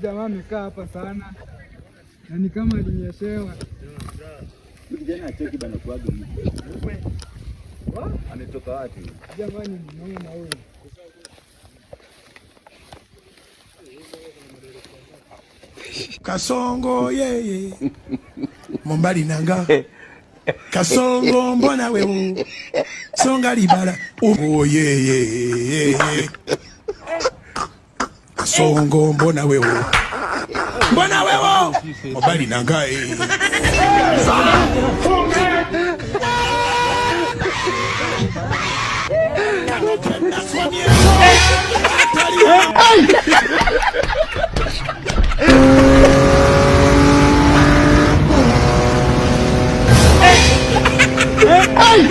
Jamaa amekaa hapa sana. Na ni kama alinyeshewa. Kijana acheki bana kwa gari. Anatoka wapi? Jamani mnaona huyo. Kasongo yeye. Mombali nanga. Kasongo mbona wewe? Songa libala. Oh yeye. Kasongo mbona wewe? Mbona wewe? Mombali nanga eh. Ay!